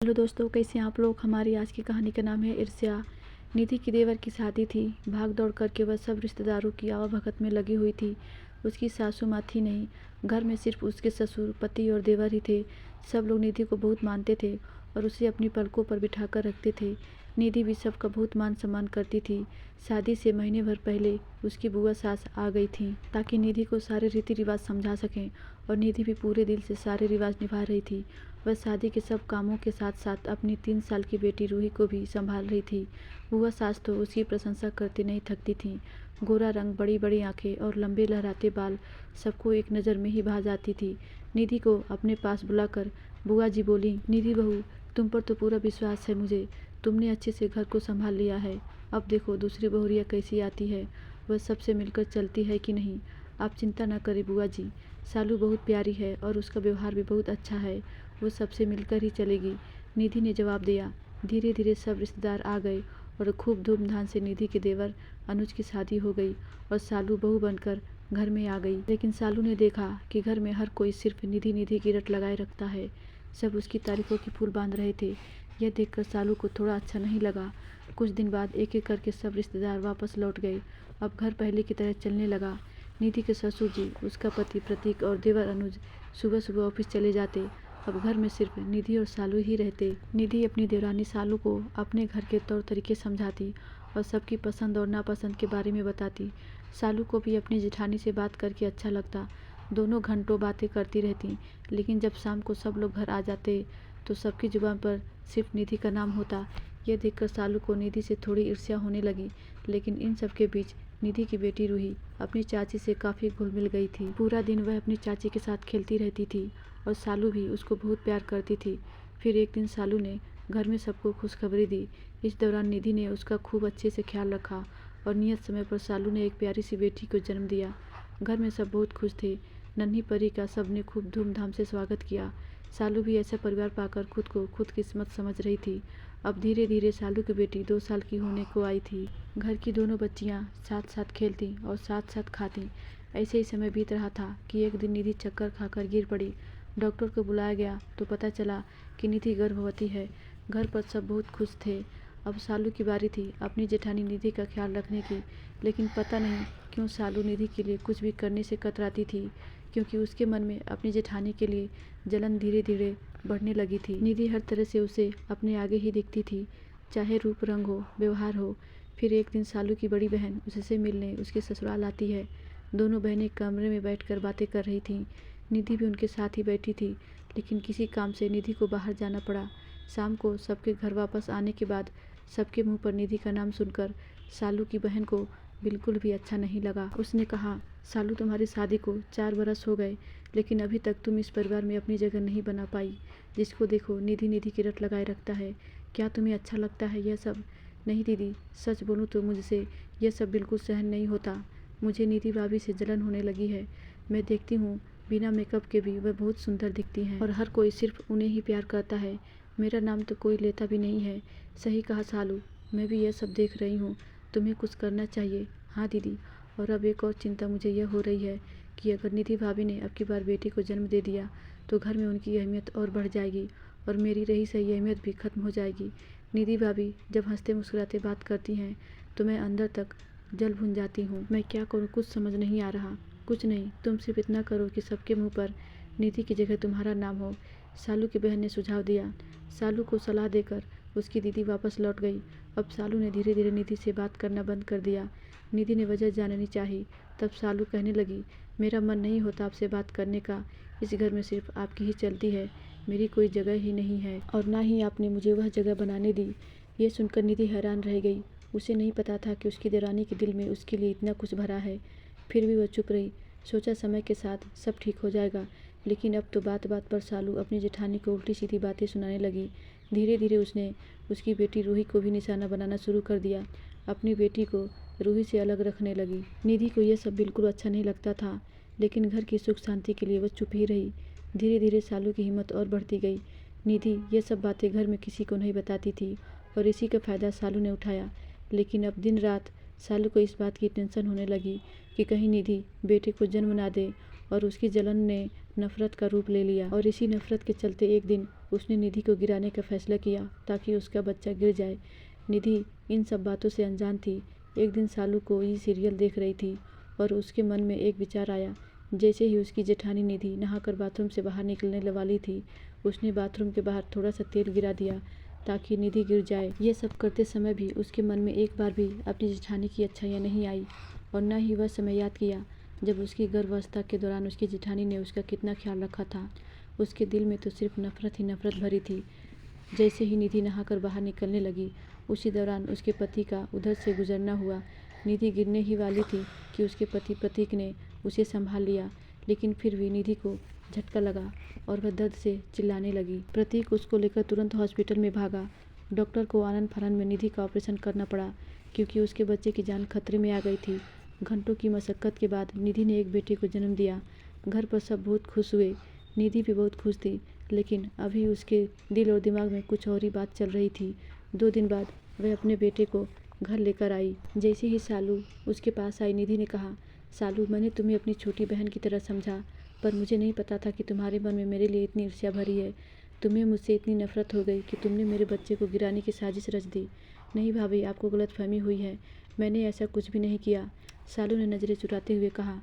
Hello दोस्तों, कैसे हैं आप लोग। हमारी आज की कहानी का नाम है ईर्ष्या। निधि की देवर की शादी थी। भाग दौड़ करके वह सब रिश्तेदारों की आवाभगत में लगी हुई थी। उसकी सासू माँ थी नहीं। घर में सिर्फ उसके ससुर, पति और देवर ही थे। सब लोग निधि को बहुत मानते थे और उसे अपनी पलकों पर बिठाकर रखते थे। निधि भी सबका बहुत मान सम्मान करती थी। शादी से महीने भर पहले उसकी बुआ सास आ गई थी ताकि निधि को सारे रीति रिवाज समझा सकें, और निधि भी पूरे दिल से सारे रिवाज निभा रही थी। वह शादी के सब कामों के साथ साथ अपनी 3 साल की बेटी रूही को भी संभाल रही थी। बुआ सास तो उसकी प्रशंसा करती नहीं थकती थीं। गोरा रंग, बड़ी बड़ी आंखें और लंबे लहराते बाल सबको एक नज़र में ही भा जाती थी। निधि को अपने पास बुलाकर बुआ जी बोली, निधि बहू, तुम पर तो पूरा विश्वास है मुझे। तुमने अच्छे से घर को संभाल लिया है। अब देखो दूसरी बहुरिया कैसी आती है, वह सबसे मिलकर चलती है कि नहीं। आप चिंता न करें बुआ जी, सालू बहुत प्यारी है और उसका व्यवहार भी बहुत अच्छा है। वो सबसे मिलकर ही चलेगी। निधि ने जवाब दिया। धीरे धीरे सब रिश्तेदार आ गए और खूब धूमधाम से निधि के देवर अनुज की शादी हो गई और सालू बहू बनकर घर में आ गई। लेकिन सालू ने देखा कि घर में हर कोई सिर्फ निधि निधि की रट लगाए रखता है। सब उसकी तारीफों की फूल बांध रहे थे। यह देखकर सालू को थोड़ा अच्छा नहीं लगा। कुछ दिन बाद एक एक करके सब रिश्तेदार वापस लौट गए। अब घर पहले की तरह चलने लगा। निधि के ससुर जी, उसका पति प्रतीक और देवर अनुज सुबह सुबह ऑफिस चले जाते। अब घर में सिर्फ निधि और सालू ही रहते। निधि अपनी देवरानी सालू को अपने घर के तौर तरीके समझाती और सबकी पसंद और नापसंद के बारे में बताती। सालू को भी अपनी जेठानी से बात करके अच्छा लगता। दोनों घंटों बातें करती रहती। लेकिन जब शाम को सब लोग घर आ जाते तो सबकी जुबान पर सिर्फ निधि का नाम होता। यह देखकर सालू को निधि से थोड़ी ईर्ष्या होने लगी। लेकिन इन सब के बीच निधि की बेटी रूही अपनी चाची से काफ़ी घुल मिल गई थी। पूरा दिन वह अपनी चाची के साथ खेलती रहती थी और सालू भी उसको बहुत प्यार करती थी। फिर एक दिन सालू ने घर में सबको खुशखबरी दी। इस दौरान निधि ने उसका खूब अच्छे से ख्याल रखा और नियत समय पर सालू ने एक प्यारी सी बेटी को जन्म दिया। घर में सब बहुत खुश थे। नन्ही परी का सबने खूब धूमधाम से स्वागत किया। सालू भी ऐसा परिवार पाकर खुद को खुद किस्मत समझ रही थी। अब धीरे धीरे सालू की बेटी 2 साल की होने को आई थी। घर की दोनों बच्चियां साथ साथ खेलती और साथ साथ खाती। ऐसे ही समय बीत रहा था कि एक दिन निधि चक्कर खाकर गिर पड़ी। डॉक्टर को बुलाया गया तो पता चला कि निधि गर्भवती है। घर पर सब बहुत खुश थे। अब सालू की बारी थी अपनी जेठानी निधि का ख्याल रखने की। लेकिन पता नहीं क्यों सालू निधि के लिए कुछ भी करने से कतराती थी, क्योंकि उसके मन में अपनी जेठानी के लिए जलन धीरे धीरे बढ़ने लगी थी। निधि हर तरह से उसे अपने आगे ही दिखती थी, चाहे रूप रंग हो, व्यवहार हो। फिर एक दिन सालू की बड़ी बहन उससे मिलने उसके ससुराल आती है। दोनों बहनें कमरे में बैठकर बातें कर रही थीं। निधि भी उनके साथ ही बैठी थी। लेकिन किसी काम से निधि को बाहर जाना पड़ा। शाम को सबके घर वापस आने के बाद सबके मुंह पर निधि का नाम सुनकर सालू की बहन को बिल्कुल भी अच्छा नहीं लगा। उसने कहा, सालू, तुम्हारी शादी को 4 बरस हो गए, लेकिन अभी तक तुम इस परिवार में अपनी जगह नहीं बना पाई। जिसको देखो निधि निधि की रट लगाए रखता है। क्या तुम्हें अच्छा लगता है यह सब? नहीं दीदी, सच बोलूँ तो मुझसे यह सब बिल्कुल सहन नहीं होता। मुझे निधि भाभी से जलन होने लगी है। मैं देखती हूँ बिना मेकअप के भी वह बहुत सुंदर दिखती हैं और हर कोई सिर्फ उन्हें ही प्यार करता है। मेरा नाम तो कोई लेता भी नहीं है। सही कहा सालू, मैं भी यह सब देख रही हूँ। तुम्हें कुछ करना चाहिए। हाँ दीदी, और अब एक और चिंता मुझे यह हो रही है कि अगर निधि भाभी ने अब की बार बेटी को जन्म दे दिया तो घर में उनकी अहमियत और बढ़ जाएगी और मेरी रही सही अहमियत भी खत्म हो जाएगी। निधि भाभी जब हंसते मुस्कुराते बात करती हैं तो मैं अंदर तक जल भुन जाती हूँ। मैं क्या करूँ, कुछ समझ नहीं आ रहा। कुछ नहीं, तुम सिर्फ इतना करो कि सबके मुंह पर निधि की जगह तुम्हारा नाम हो, सालू की बहन ने सुझाव दिया। सालू को सलाह देकर उसकी दीदी वापस लौट गई। अब सालू ने धीरे धीरे निधि से बात करना बंद कर दिया। निधि ने वजह जाननी चाही। तब सालू कहने लगी, मेरा मन नहीं होता आपसे बात करने का। इस घर में सिर्फ आपकी ही चलती है, मेरी कोई जगह ही नहीं है और ना ही आपने मुझे वह जगह बनाने दी। यह सुनकर निधि हैरान रह गई। उसे नहीं पता था कि उसकी देवरानी के दिल में उसके लिए इतना कुछ भरा है। फिर भी वह चुप रही। सोचा समय के साथ सब ठीक हो जाएगा। लेकिन अब तो बात बात पर सालू अपनी जेठानी को उल्टी सीधी बातें सुनाने लगी। धीरे धीरे उसने उसकी बेटी रूही को भी निशाना बनाना शुरू कर दिया। अपनी बेटी को रूही से अलग रखने लगी। निधि को यह सब बिल्कुल अच्छा नहीं लगता था, लेकिन घर की सुख शांति के लिए वह चुप ही रही। धीरे धीरे सालू की हिम्मत और बढ़ती गई। निधि ये सब बातें घर में किसी को नहीं बताती थी और इसी का फ़ायदा सालू ने उठाया। लेकिन अब दिन रात सालू को इस बात की टेंशन होने लगी कि कहीं निधि बेटे को जन्म ना दे, और उसकी जलन ने नफरत का रूप ले लिया। और इसी नफरत के चलते एक दिन उसने निधि को गिराने का फैसला किया ताकि उसका बच्चा गिर जाए। निधि इन सब बातों से अनजान थी। एक दिन सालू कोई सीरियल देख रही थी और उसके मन में एक विचार आया। जैसे ही उसकी जेठानी निधि नहाकर बाथरूम से बाहर निकलने वाली थी, उसने बाथरूम के बाहर थोड़ा सा तेल गिरा दिया ताकि निधि गिर जाए। ये सब करते समय भी उसके मन में एक बार भी अपनी जेठानी की अच्छाइयाँ नहीं आई और न ही वह समय याद किया जब उसकी गर्भावस्था के दौरान उसकी जेठानी ने उसका कितना ख्याल रखा था। उसके दिल में तो सिर्फ नफरत ही नफरत भरी थी। जैसे ही निधि नहाकर बाहर निकलने लगी, उसी दौरान उसके पति का उधर से गुजरना हुआ। निधि गिरने ही वाली थी कि उसके पति प्रतीक ने उसे संभाल लिया, लेकिन फिर भी निधि को झटका लगा और वह दर्द से चिल्लाने लगी। प्रतीक उसको लेकर तुरंत हॉस्पिटल में भागा। डॉक्टर को आनन फानन में निधि का ऑपरेशन करना पड़ा क्योंकि उसके बच्चे की जान खतरे में आ गई थी। घंटों की मशक्कत के बाद निधि ने एक बेटे को जन्म दिया। घर पर सब बहुत खुश हुए। निधि भी बहुत खुश थी, लेकिन अभी उसके दिल और दिमाग में कुछ और ही बात चल रही थी। 2 दिन बाद वह अपने बेटे को घर लेकर आई। जैसे ही सालू उसके पास आई, निधि ने कहा, सालू, मैंने तुम्हें अपनी छोटी बहन की तरह समझा, पर मुझे नहीं पता था कि तुम्हारे मन में मेरे लिए इतनी ईर्ष्या भरी है। तुम्हें मुझसे इतनी नफरत हो गई कि तुमने मेरे बच्चे को गिराने की साजिश रच दी। नहीं भाभी, आपको गलतफहमी हुई है, मैंने ऐसा कुछ भी नहीं किया। सालू ने नज़रें चुराते हुए कहा,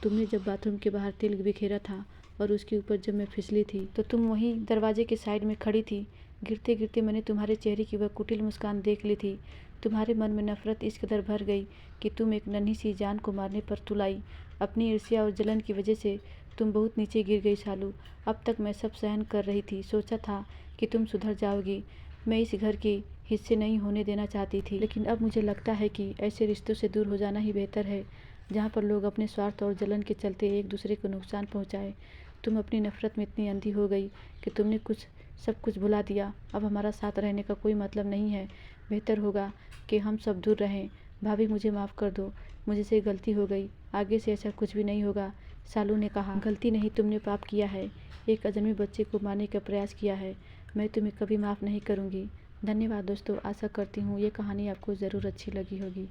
तुमने जब बाथरूम के बाहर तेल बिखेरा था और उसके ऊपर जब मैं फिसली थी तो तुम वहीं दरवाजे के साइड में खड़ी थी। गिरते गिरते मैंने तुम्हारे चेहरे की वह कुटिल मुस्कान देख ली थी। तुम्हारे मन में नफरत इस कदर भर गई कि तुम एक नन्ही सी जान को मारने पर तुल आई। अपनी ईर्ष्या और जलन की वजह से तुम बहुत नीचे गिर गई सालू। अब तक मैं सब सहन कर रही थी, सोचा था कि तुम सुधर जाओगी। मैं इस घर के हिस्से नहीं होने देना चाहती थी, लेकिन अब मुझे लगता है कि ऐसे रिश्तों से दूर हो जाना ही बेहतर है जहाँ पर लोग अपने स्वार्थ और जलन के चलते एक दूसरे को नुकसान पहुँचाए। तुम अपनी नफरत में इतनी अंधी हो गई कि तुमने सब कुछ भुला दिया। अब हमारा साथ रहने का कोई मतलब नहीं है। बेहतर होगा कि हम सब दूर रहें। भाभी, मुझे माफ़ कर दो, मुझसे गलती हो गई, आगे से ऐसा कुछ भी नहीं होगा। सालू ने कहा, गलती नहीं, तुमने पाप किया है, एक अजन्मे बच्चे को मारने का प्रयास किया है। मैं तुम्हें कभी माफ़ नहीं करूँगी। धन्यवाद दोस्तों, आशा करती हूँ ये कहानी आपको ज़रूर अच्छी लगी होगी।